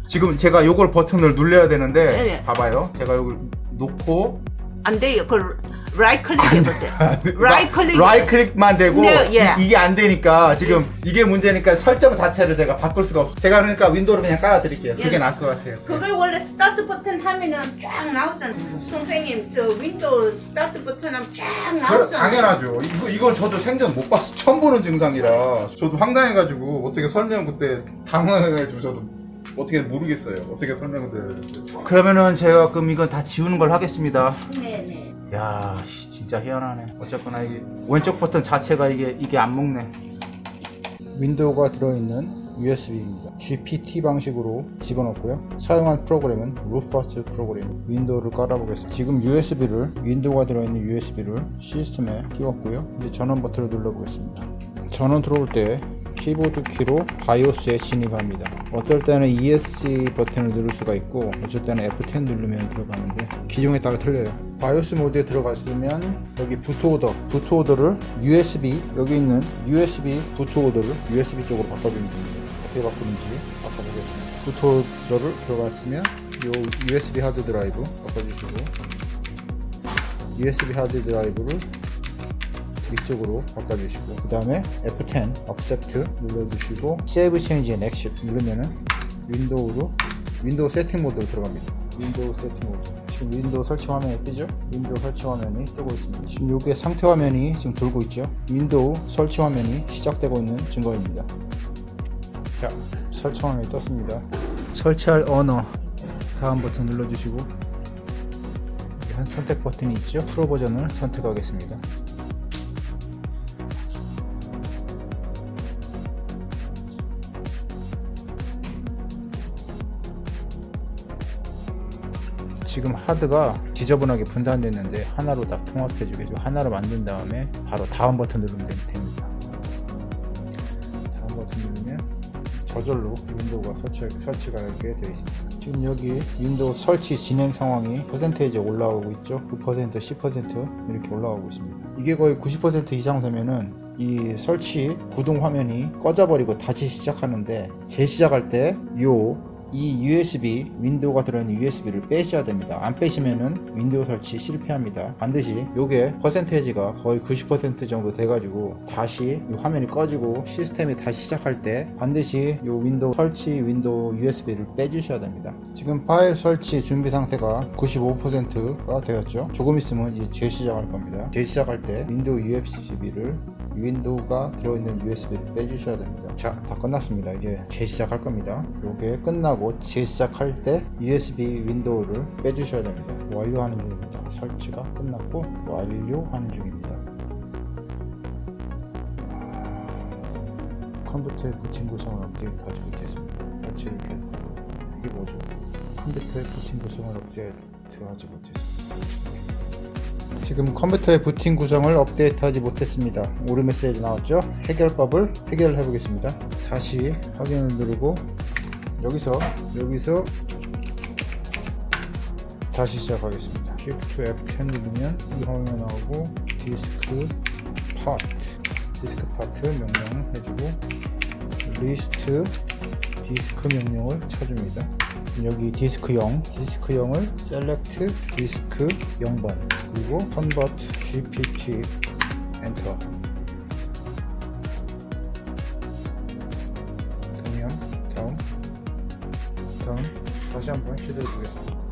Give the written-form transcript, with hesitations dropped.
지금 제가 요걸 버튼을 눌러야 되는데 네네. 봐봐요. 제가 요걸 놓고 안 돼요. 그 라이트 클릭 해보세요. 라이트 클릭만 되고 네, 예. 이게 안 되니까 지금 이게 문제니까 설정 자체를 제가 바꿀 수가 없어요. 제가 그러니까 윈도우를 그냥 깔아 드릴게요. 그게 예. 나을 것 같아요. 그걸 원래 스타트 버튼 하면은 쫙 나오잖아요. 선생님 저 윈도우 스타트 버튼 하면 쫙 나오잖아요. 당연하죠. 이건 저도 생전 못 봤어. 처음 보는 증상이라 저도 황당해가지고 어떻게 설명 그때 당황해가지고 저도 어떻게 모르겠어요. 어떻게 설명을 드려야 될지. 그러면은 제가 그럼 이건 다 지우는 걸 하겠습니다. 네네. 야, 진짜 희한하네. 어쨌거나 이게 왼쪽 버튼 자체가 이게 안 먹네. 윈도우가 들어있는 USB입니다. GPT 방식으로 집어넣고요. 사용한 프로그램은 루퍼스 프로그램. 윈도우를 깔아보겠습니다. 지금 윈도우가 들어있는 USB를 시스템에 끼웠고요. 이제 전원 버튼을 눌러보겠습니다. 전원 들어올 때 키보드 키로 바이오스에 진입합니다. 어떨 때는 ESC 버튼을 누를 수가 있고 어쩔 때는 F10 누르면 들어가는데 기종에 따라 틀려요. 바이오스 모드에 들어갔으면 여기 부트오더를 USB 여기 있는 USB 부트오더를 USB 쪽으로 바꿔주면 됩니다. 어떻게 바꾸는지 바꿔보겠습니다. 부트오더를 들어갔으면 요 USB 하드 드라이브 바꿔주시고 USB 하드 드라이브를 위쪽으로 바꿔주시고 그 다음에 F10 Accept 눌러주시고 Save Change and Exit 누르면은 윈도우 세팅 모드로 들어갑니다. 윈도우 세팅 모드. 지금 윈도우 설치 화면이 뜨죠? 윈도우 설치 화면이 뜨고 있습니다. 지금 요게 상태 화면이 지금 돌고 있죠? 윈도우 설치 화면이 시작되고 있는 증거입니다. 자, 설치 화면이 떴습니다. 설치할 언어 다음 버튼 눌러주시고 한 선택 버튼이 있죠? 프로 버전을 선택하겠습니다. 지금 하드가 지저분하게 분산됐는데 하나로 딱 통합해주게 하나로 만든 다음에 바로 다음 버튼 누르면 됩니다. 다음 버튼 누르면 저절로 윈도우가 설치가 되게 되어 있습니다. 지금 여기 윈도우 설치 진행 상황이 퍼센테이지 올라오고 있죠. 9%, 10% 이렇게 올라오고 있습니다. 이게 거의 90% 이상 되면은 이 설치 구동 화면이 꺼져버리고 다시 시작하는데 재시작할 때 이 USB 윈도우가 들어있는 USB를 빼셔야 됩니다. 안 빼시면은 윈도우 설치 실패합니다. 반드시 요게 퍼센테이지가 거의 90% 정도 돼가지고 다시 이 화면이 꺼지고 시스템이 다시 시작할 때 반드시 요 윈도우 설치 윈도우 USB를 빼주셔야 됩니다. 지금 파일 설치 준비 상태가 95%가 되었죠. 조금 있으면 이제 재시작할 겁니다. 재시작할 때 윈도우 USB를 윈도우가 들어있는 USB를 빼주셔야 됩니다. 자, 다 끝났습니다. 이제 재시작할 겁니다. 요게 끝나고 재시작할 때 USB 윈도우를 빼주셔야 됩니다. 완료하는 중입니다. 설치가 끝났고 완료하는 중입니다. 컴퓨터의 부팅 구성을 업데이트하지 못했습니다. 설치를 계속했습니다. 이게 뭐죠? 컴퓨터의 부팅 구성을 업데이트하지 못했습니다. 지금 컴퓨터의 부팅 구성을 업데이트하지 못했습니다. 오류 메시지 나왔죠? 해결법을 해결해 보겠습니다. 다시 확인을 누르고 여기서 다시 시작하겠습니다. Shift F10 누르면 이 화면이 나오고 디스크 파트 명령을 해주고 리스트 디스크 명령을 쳐줍니다. 여기 디스크0을 셀렉트 디스크 0번 그리고 컨버트 GPT 엔터 다음 다시 한번 시도해 보겠습니다.